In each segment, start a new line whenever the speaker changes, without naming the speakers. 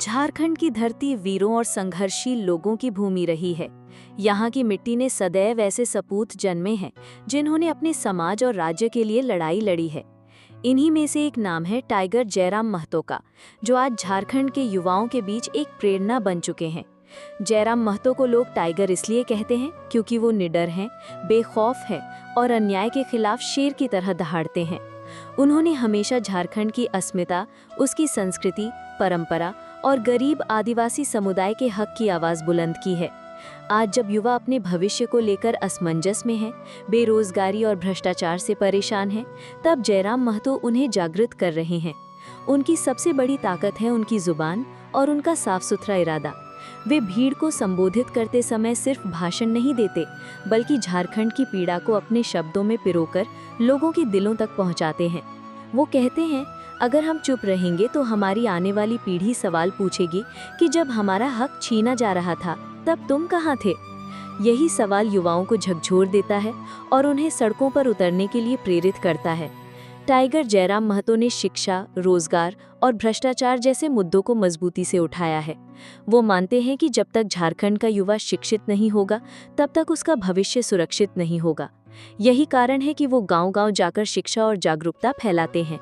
झारखंड की धरती वीरों और संघर्षशील लोगों की भूमि रही है। यहाँ की मिट्टी ने सदैव ऐसे सपूत जन्मे हैं जिन्होंने अपने समाज और राज्य के लिए लड़ाई लड़ी है। इन्हीं में से एक नाम है टाइगर जयराम महतो का, जो आज झारखंड के युवाओं के बीच एक प्रेरणा बन चुके हैं। जयराम महतो को लोग टाइगर इसलिए कहते हैं क्योंकि वो निडर हैं, बेखौफ हैं और अन्याय के खिलाफ शेर की तरह दहाड़ते हैं। उन्होंने हमेशा झारखंड की अस्मिता, उसकी संस्कृति, परंपरा और गरीब आदिवासी समुदाय के हक की आवाज़ बुलंद की है। आज जब युवा अपने भविष्य को लेकर असमंजस में हैं, बेरोजगारी और भ्रष्टाचार से परेशान हैं, तब जयराम महतो उन्हें जागृत कर रहे हैं। उनकी सबसे बड़ी ताकत है उनकी जुबान और उनका साफ सुथरा इरादा। वे भीड़ को संबोधित करते समय सिर्फ भाषण नहीं देते, बल्कि झारखंड की पीड़ा को अपने शब्दों में पिरोकर लोगों के दिलों तक पहुंचाते हैं। वो कहते हैं, अगर हम चुप रहेंगे तो हमारी आने वाली पीढ़ी सवाल पूछेगी कि जब हमारा हक छीना जा रहा था तब तुम कहाँ थे। यही सवाल युवाओं को झकझोर देता है और उन्हें सड़कों पर उतरने के लिए प्रेरित करता है। टाइगर जयराम महतो ने शिक्षा, रोजगार और भ्रष्टाचार जैसे मुद्दों को मजबूती से उठाया है। वो मानते हैं कि जब तक झारखंड का युवा शिक्षित नहीं होगा, तब तक उसका भविष्य सुरक्षित नहीं होगा। यही कारण है कि वो गांव-गांव जाकर शिक्षा और जागरूकता फैलाते हैं।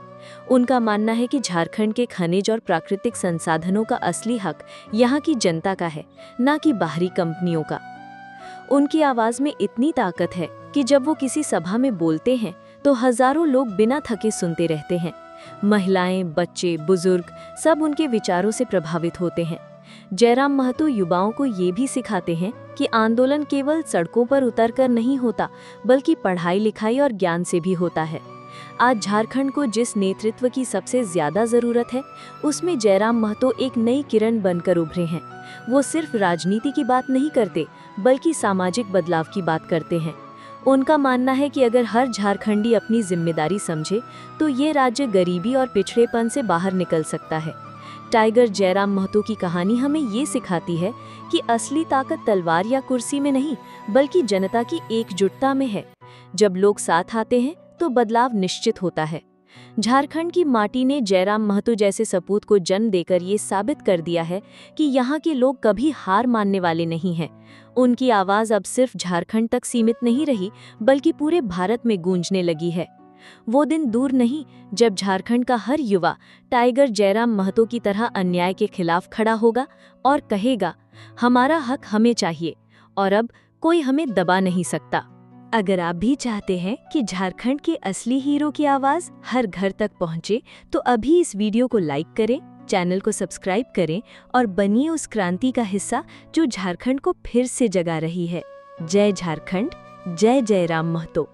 उनका मानना है कि झारखंड के खनिज और प्राकृतिक संसाधनों का असली हक यहाँ की जनता का है, न कि बाहरी कंपनियों का। उनकी आवाज़ में इतनी ताकत है कि जब वो किसी सभा में बोलते हैं तो हजारों लोग बिना थके सुनते रहते हैं। महिलाएं, बच्चे, बुजुर्ग सब उनके विचारों से प्रभावित होते हैं। जयराम महतो युवाओं को ये भी सिखाते हैं कि आंदोलन केवल सड़कों पर उतरकर नहीं होता, बल्कि पढ़ाई लिखाई और ज्ञान से भी होता है। आज झारखंड को जिस नेतृत्व की सबसे ज्यादा जरूरत है, उसमें जयराम महतो एक नई किरण बनकर उभरे हैं। वो सिर्फ राजनीति की बात नहीं करते, बल्कि सामाजिक बदलाव की बात करते हैं। उनका मानना है कि अगर हर झारखंडी अपनी जिम्मेदारी समझे तो ये राज्य गरीबी और पिछड़ेपन से बाहर निकल सकता है। टाइगर जयराम महतो की कहानी हमें ये सिखाती है कि असली ताकत तलवार या कुर्सी में नहीं, बल्कि जनता की एकजुटता में है। जब लोग साथ आते हैं तो बदलाव निश्चित होता है। झारखंड की माटी ने जयराम महतो जैसे सपूत को जन्म देकर ये साबित कर दिया है कि यहाँ के लोग कभी हार मानने वाले नहीं हैं। उनकी आवाज़ अब सिर्फ झारखंड तक सीमित नहीं रही, बल्कि पूरे भारत में गूंजने लगी है। वो दिन दूर नहीं जब झारखंड का हर युवा टाइगर जयराम महतो की तरह अन्याय के खिलाफ खड़ा होगा और कहेगा, हमारा हक हमें चाहिए और अब कोई हमें दबा नहीं सकता। अगर आप भी चाहते हैं कि झारखंड के असली हीरो की आवाज़ हर घर तक पहुंचे, तो अभी इस वीडियो को लाइक करें, चैनल को सब्सक्राइब करें और बनिए उस क्रांति का हिस्सा जो झारखंड को फिर से जगा रही है। जय झारखंड, जय जयराम महतो।